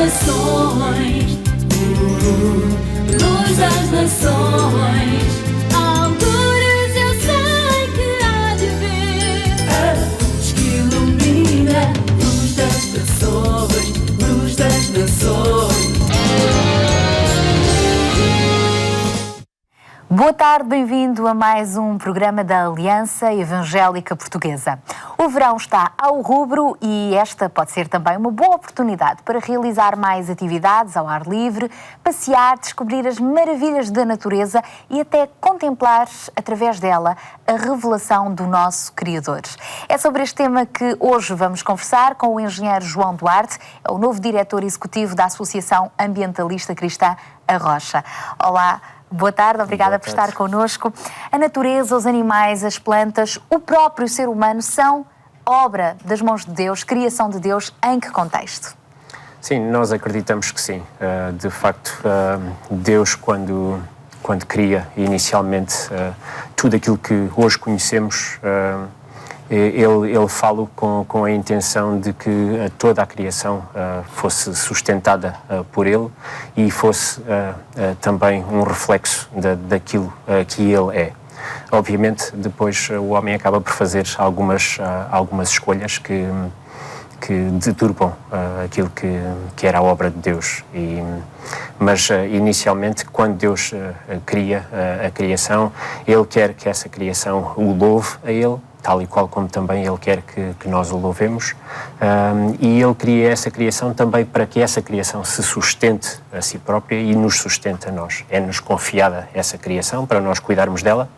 nações, luz das nações. Alturas eu sei que há de ver a luz que ilumina, luz das nações, luz das nações. Boa tarde, bem-vindo a mais um programa da Aliança Evangélica Portuguesa. O verão está ao rubro e esta pode ser também uma boa oportunidade para realizar mais atividades ao ar livre, passear, descobrir as maravilhas da natureza e até contemplar, através dela, a revelação do nosso Criador. É sobre este tema que hoje vamos conversar com o engenheiro João Duarte, é o novo diretor executivo da Associação Ambientalista Cristã A Rocha. Olá. Boa tarde, obrigada por estar connosco. A natureza, os animais, as plantas, o próprio ser humano são obra das mãos de Deus, criação de Deus. Em que contexto? Sim, nós acreditamos que sim. De facto, Deus, quando cria inicialmente tudo aquilo que hoje conhecemos, Ele fala com a intenção de que toda a criação fosse sustentada por Ele e fosse também um reflexo daquilo que Ele é. Obviamente, depois o homem acaba por fazer algumas escolhas que deturpam aquilo que era a obra de Deus. Mas inicialmente, quando Deus cria a criação, Ele quer que essa criação o louve a Ele, tal e qual como também Ele quer que nós o louvemos, e Ele cria essa criação também para que essa criação se sustente a si própria e nos sustente a nós. É-nos confiada essa criação para nós cuidarmos dela,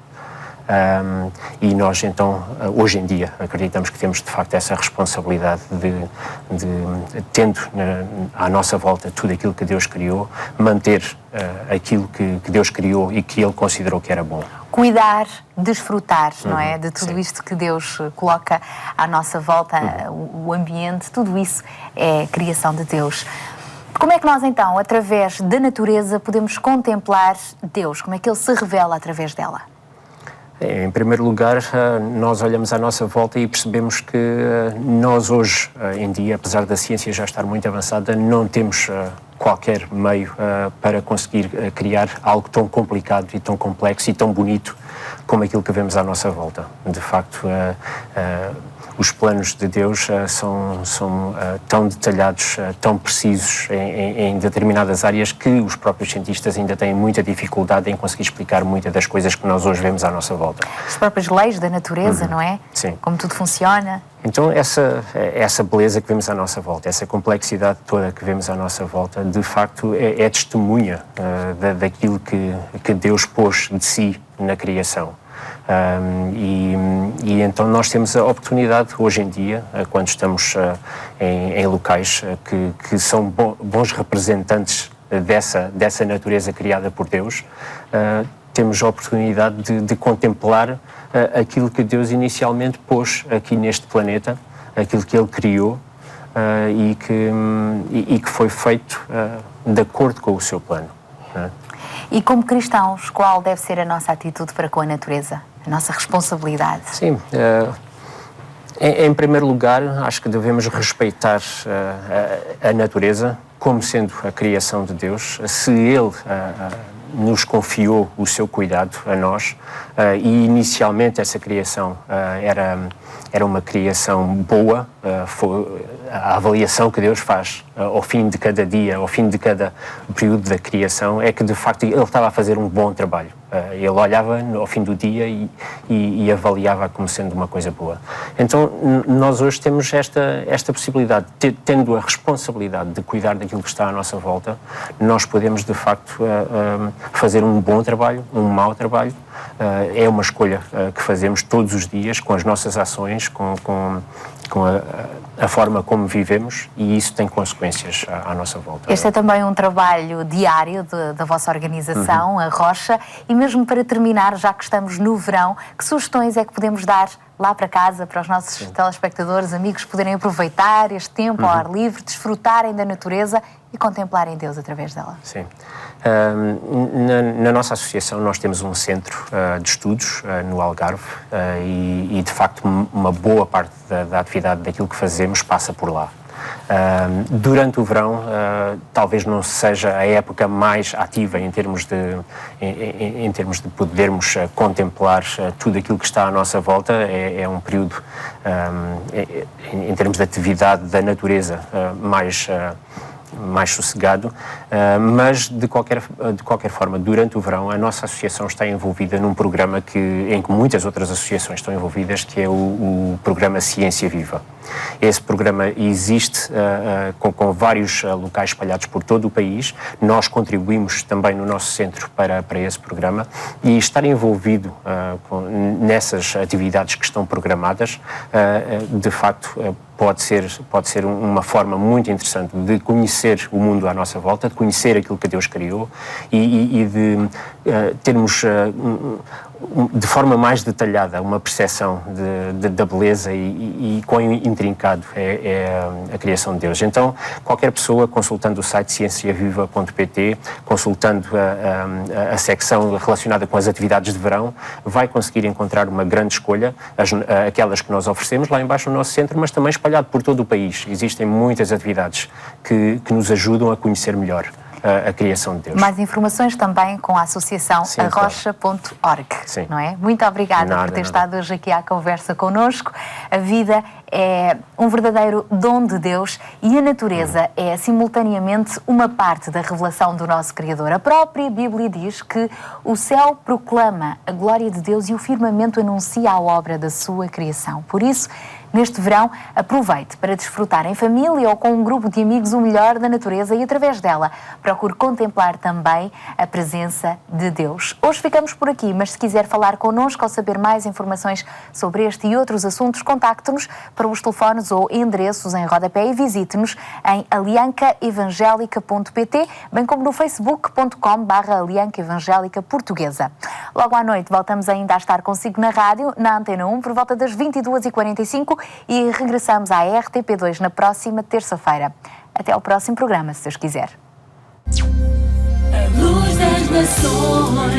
e nós então, hoje em dia, acreditamos que temos de facto essa responsabilidade de tendo à nossa volta tudo aquilo que Deus criou, manter aquilo que Deus criou e que Ele considerou que era bom. Cuidar, desfrutar, não é? De tudo isto que Deus coloca à nossa volta, o ambiente, tudo isso é criação de Deus. Como é que nós então, através da natureza, podemos contemplar Deus? Como é que Ele se revela através dela? Em primeiro lugar, nós olhamos à nossa volta e percebemos que nós hoje em dia, apesar da ciência já estar muito avançada, não temos qualquer meio para conseguir criar algo tão complicado e tão complexo e tão bonito como aquilo que vemos à nossa volta. De facto, os planos de Deus são tão detalhados, tão precisos em determinadas áreas que os próprios cientistas ainda têm muita dificuldade em conseguir explicar muitas das coisas que nós hoje vemos à nossa volta. As próprias leis da natureza, não é? Sim. Como tudo funciona. Então, essa beleza que vemos à nossa volta, essa complexidade toda que vemos à nossa volta, de facto, é testemunha daquilo que Deus pôs de si na criação. E então nós temos a oportunidade hoje em dia, quando estamos em locais que são bons representantes dessa natureza criada por Deus, temos a oportunidade de contemplar aquilo que Deus inicialmente pôs aqui neste planeta, aquilo que Ele criou e que foi feito de acordo com o seu plano. E como cristãos, qual deve ser a nossa atitude para com a natureza? A nossa responsabilidade? Sim, em primeiro lugar, acho que devemos respeitar a natureza como sendo a criação de Deus. Se Ele nos confiou o seu cuidado a nós, e inicialmente essa criação era uma criação boa, a avaliação que Deus faz ao fim de cada dia, ao fim de cada período da criação, é que de facto Ele estava a fazer um bom trabalho. Ele olhava ao fim do dia e avaliava como sendo uma coisa boa. Então, nós hoje temos esta possibilidade, tendo a responsabilidade de cuidar daquilo que está à nossa volta, nós podemos, de facto, fazer um bom trabalho, um mau trabalho. É uma escolha que fazemos todos os dias com as nossas ações, com a forma como vivemos, e isso tem consequências à nossa volta. Este é também um trabalho diário da vossa organização, a Rocha, e mesmo para terminar, já que estamos no verão, que sugestões é que podemos dar lá para casa, para os nossos telespectadores, amigos, poderem aproveitar este tempo ao ar livre, desfrutarem da natureza e contemplarem Deus através dela? Sim. Na nossa associação nós temos um centro de estudos no Algarve e de facto uma boa parte da atividade daquilo que fazemos passa por lá. Durante o verão, talvez não seja a época mais ativa em termos de podermos contemplar tudo aquilo que está à nossa volta. É um período, em termos de atividade da natureza, mais sossegado, mas de qualquer forma, durante o verão, a nossa associação está envolvida num programa em que muitas outras associações estão envolvidas, que é o programa Ciência Viva. Esse programa existe com vários locais espalhados por todo o país. Nós contribuímos também no nosso centro para esse programa, e estar envolvido nessas atividades que estão programadas, de facto, pode ser uma forma muito interessante de conhecer o mundo à nossa volta, de conhecer aquilo que Deus criou e de termos de forma mais detalhada uma percepção da beleza e quão intrincado é a criação de Deus. Então, qualquer pessoa, consultando o site cienciaviva.pt, consultando a secção relacionada com as atividades de verão, vai conseguir encontrar uma grande escolha, aquelas que nós oferecemos lá embaixo no nosso centro, mas também espalhado por todo o país. Existem muitas atividades que nos ajudam a conhecer melhor a criação de Deus. Mais informações também com a associação arrocha.org, não é? Muito obrigada por ter estado hoje aqui à conversa connosco. A vida é um verdadeiro dom de Deus e a natureza é simultaneamente uma parte da revelação do nosso Criador. A própria Bíblia diz que o céu proclama a glória de Deus e o firmamento anuncia a obra da sua criação. Por isso, neste verão, aproveite para desfrutar em família ou com um grupo de amigos o melhor da natureza e, através dela, procure contemplar também a presença de Deus. Hoje ficamos por aqui, mas se quiser falar connosco ou saber mais informações sobre este e outros assuntos, contacte-nos para os telefones ou endereços em rodapé e visite-nos em aliancaevangelica.pt, bem como no facebook.com/aliancaevangelica portuguesa. Logo à noite voltamos ainda a estar consigo na rádio, na Antena 1, por volta das 22h45 e regressamos à RTP2 na próxima terça-feira. Até ao próximo programa, se Deus quiser. A luz das nações.